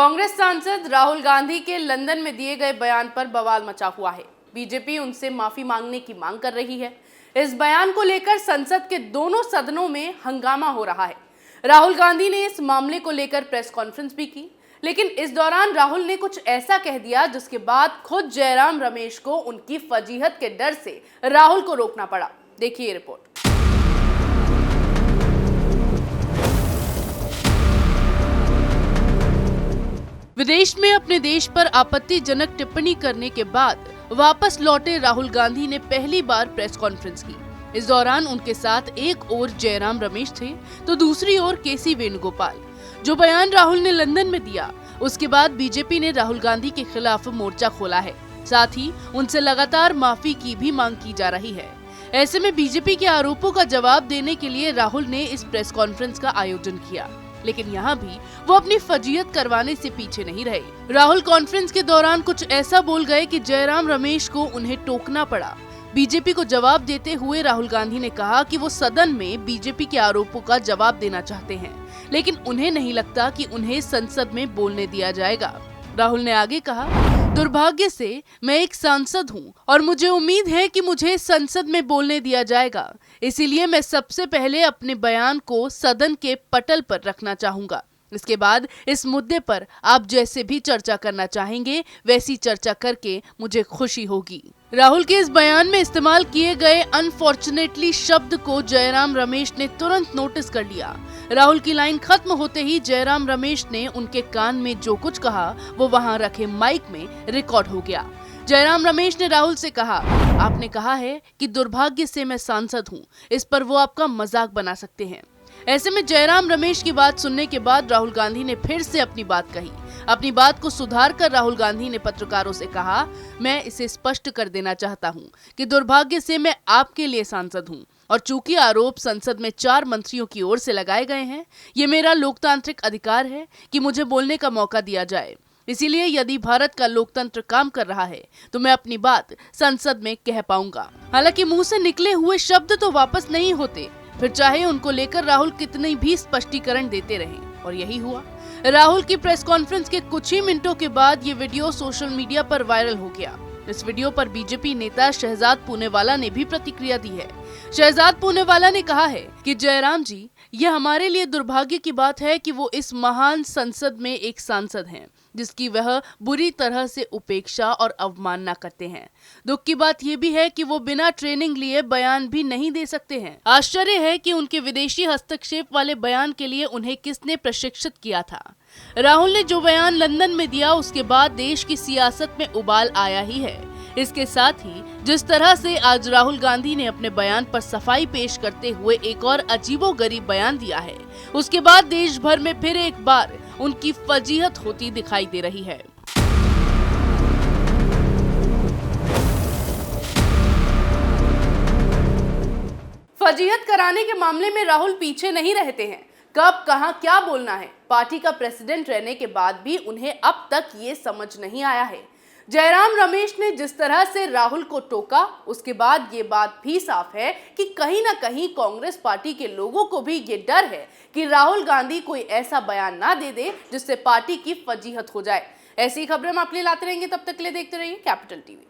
कांग्रेस सांसद राहुल गांधी के लंदन में दिए गए बयान पर बवाल मचा हुआ है। बीजेपी उनसे माफी मांगने की मांग कर रही है। इस बयान को लेकर संसद के दोनों सदनों में हंगामा हो रहा है। राहुल गांधी ने इस मामले को लेकर प्रेस कॉन्फ्रेंस भी की, लेकिन इस दौरान राहुल ने कुछ ऐसा कह दिया जिसके बाद खुद जयराम रमेश को उनकी फजीहत के डर से राहुल को रोकना पड़ा। देखिए ये रिपोर्ट। विदेश में अपने देश पर आपत्तिजनक टिप्पणी करने के बाद वापस लौटे राहुल गांधी ने पहली बार प्रेस कॉन्फ्रेंस की। इस दौरान उनके साथ एक ओर जयराम रमेश थे तो दूसरी ओर केसी वेणुगोपाल। जो बयान राहुल ने लंदन में दिया, उसके बाद बीजेपी ने राहुल गांधी के खिलाफ मोर्चा खोला है। साथ ही उनसे लगातार माफी की भी मांग की जा रही है। ऐसे में बीजेपी के आरोपों का जवाब देने के लिए राहुल ने इस प्रेस कॉन्फ्रेंस का आयोजन किया, लेकिन यहाँ भी वो अपनी फजीयत करवाने से पीछे नहीं रहे। राहुल कॉन्फ्रेंस के दौरान कुछ ऐसा बोल गए कि जयराम रमेश को उन्हें टोकना पड़ा। बीजेपी को जवाब देते हुए राहुल गांधी ने कहा कि वो सदन में बीजेपी के आरोपों का जवाब देना चाहते हैं, लेकिन उन्हें नहीं लगता कि उन्हें संसद में बोलने दिया जाएगा। राहुल ने आगे कहा, दुर्भाग्य से मैं एक सांसद हूं और मुझे उम्मीद है कि मुझे संसद में बोलने दिया जाएगा, इसीलिए मैं सबसे पहले अपने बयान को सदन के पटल पर रखना चाहूंगा। इसके बाद इस मुद्दे पर आप जैसे भी चर्चा करना चाहेंगे वैसी चर्चा करके मुझे खुशी होगी। राहुल के इस बयान में इस्तेमाल किए गए अनफॉर्चुनेटली शब्द को जयराम रमेश ने तुरंत नोटिस कर लिया। राहुल की लाइन खत्म होते ही जयराम रमेश ने उनके कान में जो कुछ कहा वो वहां रखे माइक में रिकॉर्ड हो गया। जयराम रमेश ने राहुल से कहा, आपने कहा है कि दुर्भाग्य से मैं सांसद हूं, इस पर वो आपका मजाक बना सकते हैं। ऐसे में जयराम रमेश की बात सुनने के बाद राहुल गांधी ने फिर से अपनी बात कही। अपनी बात को सुधार कर राहुल गांधी ने पत्रकारों से कहा, मैं इसे स्पष्ट कर देना चाहता हूं कि दुर्भाग्य से मैं आपके लिए सांसद हूं और चूंकि आरोप संसद में 4 मंत्रियों की ओर से लगाए गए हैं, ये मेरा लोकतांत्रिक अधिकार है कि मुझे बोलने का मौका दिया जाए। इसीलिए यदि भारत का लोकतंत्र काम कर रहा है तो मैं अपनी बात संसद में कह पाऊंगा। हालांकि मुंह से निकले हुए शब्द तो वापस नहीं होते, फिर चाहे उनको लेकर राहुल कितने भी स्पष्टीकरण देते रहें, और यही हुआ। राहुल की प्रेस कॉन्फ्रेंस के कुछ ही मिनटों के बाद ये वीडियो सोशल मीडिया पर वायरल हो गया। इस वीडियो पर बीजेपी नेता शहजाद पूनेवाला ने भी प्रतिक्रिया दी है। शहजाद पूनेवाला ने कहा है कि जयराम जी, यह हमारे लिए दुर्भाग्य की बात है कि वो इस महान संसद में एक सांसद हैं जिसकी वह बुरी तरह से उपेक्षा और अवमानना करते हैं। दुख की बात यह भी है कि वो बिना ट्रेनिंग लिए बयान भी नहीं दे सकते हैं। आश्चर्य है कि उनके विदेशी हस्तक्षेप वाले बयान के लिए उन्हें किसने प्रशिक्षित किया था। राहुल ने जो बयान लंदन में दिया, उसके बाद देश की सियासत में उबाल आया ही है। इसके साथ ही जिस तरह से आज राहुल गांधी ने अपने बयान पर सफाई पेश करते हुए एक और अजीबोगरीब बयान दिया है, उसके बाद देश भर में फिर एक बार उनकी फजीहत होती दिखाई दे रही है। फजीहत कराने के मामले में राहुल पीछे नहीं रहते हैं। कब कहां क्या बोलना है, पार्टी का प्रेसिडेंट रहने के बाद भी उन्हें अब तक ये समझ नहीं आया है। जयराम रमेश ने जिस तरह से राहुल को टोका, उसके बाद ये बात भी साफ है कि कहीं ना कहीं कांग्रेस पार्टी के लोगों को भी ये डर है कि राहुल गांधी कोई ऐसा बयान ना दे दे जिससे पार्टी की फजीहत हो जाए। ऐसी खबरें हम आपके लिए लाते रहेंगे, तब तक के लिए देखते रहिए कैपिटल टीवी।